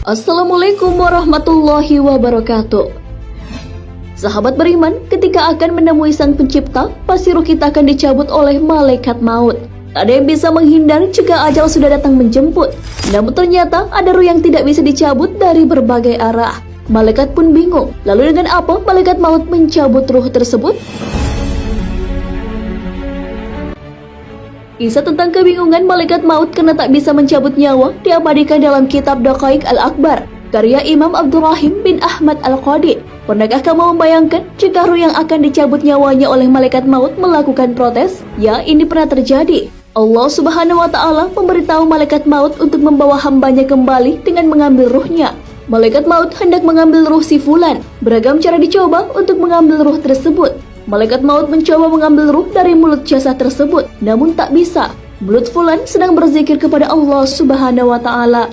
Assalamualaikum warahmatullahi wabarakatuh. Sahabat beriman, ketika akan menemui Sang Pencipta, pasti ruh kita akan dicabut oleh malaikat maut. Tak ada yang bisa menghindar jika ajal sudah datang menjemput. Namun ternyata ada ruh yang tidak bisa dicabut dari berbagai arah. Malaikat pun bingung, lalu dengan apa malaikat maut mencabut ruh tersebut? Kisah tentang kebingungan malaikat maut karena tak bisa mencabut nyawa diabadikan dalam kitab Daqaiq Al-Akbar, karya Imam Abdurrahim bin Ahmad Al-Qadi. Pernahkah kamu membayangkan jika ruh yang akan dicabut nyawanya oleh malaikat maut melakukan protes? Ya, ini pernah terjadi. Allah Subhanahu wa Ta'ala memberitahu malaikat maut untuk membawa hambanya kembali dengan mengambil ruhnya. Malaikat maut hendak mengambil ruh si Fulan. Beragam cara dicoba untuk mengambil ruh tersebut. Malaikat maut mencoba mengambil ruh dari mulut jasad tersebut, namun tak bisa. Mulut Fulan sedang berzikir kepada Allah Subhanahu wa Ta'ala.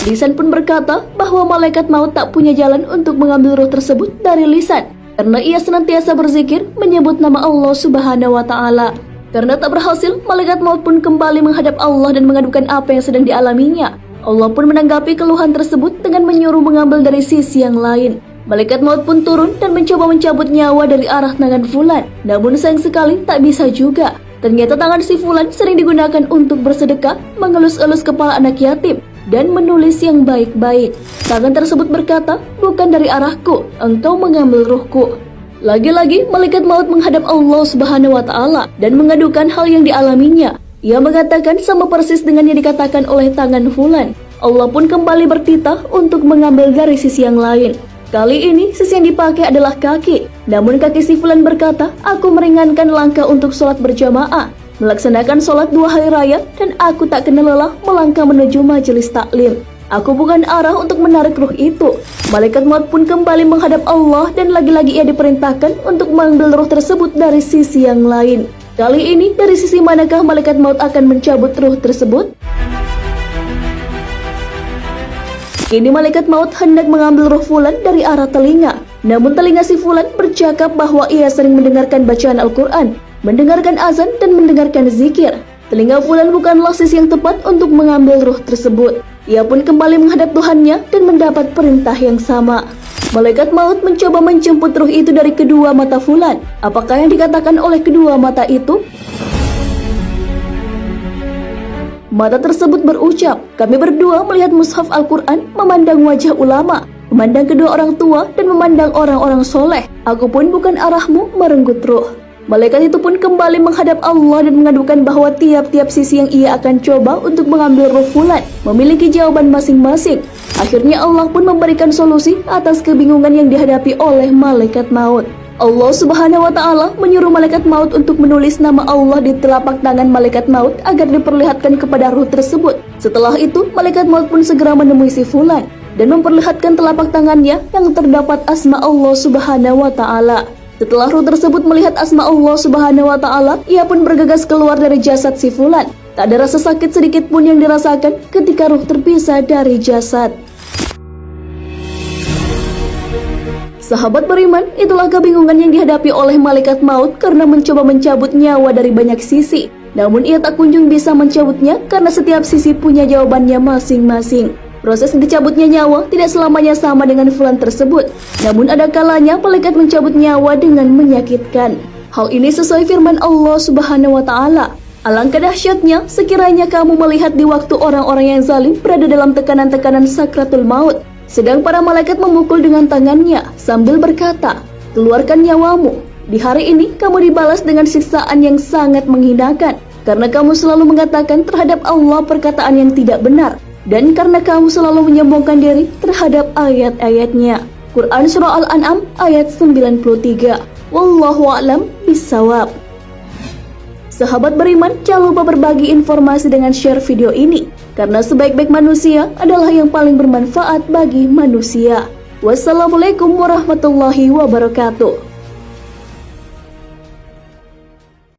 Lisan pun berkata bahwa malaikat maut tak punya jalan untuk mengambil ruh tersebut dari lisan, karena ia senantiasa berzikir menyebut nama Allah Subhanahu wa Ta'ala. Karena tak berhasil, malaikat maut pun kembali menghadap Allah dan mengadukan apa yang sedang dialaminya. Allah pun menanggapi keluhan tersebut dengan menyuruh mengambil dari sisi yang lain. Malaikat maut pun turun dan mencoba mencabut nyawa dari arah tangan Fulan. Namun sayang sekali tak bisa juga. Ternyata tangan si Fulan sering digunakan untuk bersedekah, mengelus-elus kepala anak yatim, dan menulis yang baik-baik. Tangan tersebut berkata, "Bukan dari arahku, engkau mengambil ruhku." Lagi-lagi malaikat maut menghadap Allah Subhanahu wa Ta'ala dan mengadukan hal yang dialaminya. Ia mengatakan sama persis dengan yang dikatakan oleh tangan Fulan. Allah pun kembali bertitah untuk mengambil dari sisi yang lain. Kali ini sisi yang dipakai adalah kaki. Namun kaki si Fulan berkata, "Aku meringankan langkah untuk sholat berjamaah, melaksanakan sholat 2 hari raya, dan aku tak kenal lelah melangkah menuju majelis taklim. Aku bukan arah untuk menarik ruh itu." Malaikat maut pun kembali menghadap Allah dan lagi-lagi ia diperintahkan untuk mengambil ruh tersebut dari sisi yang lain. Kali ini dari sisi manakah malaikat maut akan mencabut ruh tersebut? Kini malaikat maut hendak mengambil ruh Fulan dari arah telinga. Namun telinga si Fulan bercakap bahwa ia sering mendengarkan bacaan Al-Quran, mendengarkan azan dan mendengarkan zikir. Telinga Fulan bukanlah sisi yang tepat untuk mengambil ruh tersebut. Ia pun kembali menghadap Tuhannya dan mendapat perintah yang sama. Malaikat maut mencoba menjemput ruh itu dari kedua mata Fulan. Apakah yang dikatakan oleh kedua mata itu? Mata tersebut berucap, "Kami berdua melihat mushaf Al-Quran, memandang wajah ulama, memandang kedua orang tua, dan memandang orang-orang soleh. Aku pun bukan arahmu, merenggut ruh." Malaikat itu pun kembali menghadap Allah dan mengadukan bahwa tiap-tiap sisi yang ia akan coba untuk mengambil ruh Fulan memiliki jawaban masing-masing. Akhirnya Allah pun memberikan solusi atas kebingungan yang dihadapi oleh malaikat maut. Allah Subhanahu wa Ta'ala menyuruh malaikat maut untuk menulis nama Allah di telapak tangan malaikat maut agar diperlihatkan kepada ruh tersebut. Setelah itu, malaikat maut pun segera menemui si Fulan dan memperlihatkan telapak tangannya yang terdapat asma Allah Subhanahu wa Ta'ala. Setelah ruh tersebut melihat asma Allah Subhanahu wa Ta'ala, ia pun bergegas keluar dari jasad si Fulan. Tak ada rasa sakit sedikit pun yang dirasakan ketika ruh terpisah dari jasad. Sahabat beriman, itulah kebingungan yang dihadapi oleh malaikat maut karena mencoba mencabut nyawa dari banyak sisi. Namun ia tak kunjung bisa mencabutnya karena setiap sisi punya jawabannya masing-masing. Proses dicabutnya nyawa tidak selamanya sama dengan Fulan tersebut. Namun ada kalanya malaikat mencabut nyawa dengan menyakitkan. Hal ini sesuai firman Allah Subhanahu wa Ta'ala. "Alangkah dahsyatnya sekiranya kamu melihat di waktu orang-orang yang zalim berada dalam tekanan-tekanan sakratul maut. Sedang para malaikat memukul dengan tangannya sambil berkata, 'Keluarkan nyawamu. Di hari ini kamu dibalas dengan siksaan yang sangat menghinakan, karena kamu selalu mengatakan terhadap Allah perkataan yang tidak benar, dan karena kamu selalu menyombongkan diri terhadap ayat-ayatnya.'" Quran Surah Al-An'am ayat 93. Wallahu a'lam bishawab. Sahabat beriman, jangan lupa berbagi informasi dengan share video ini, karena sebaik-baik manusia adalah yang paling bermanfaat bagi manusia. Wassalamualaikum warahmatullahi wabarakatuh.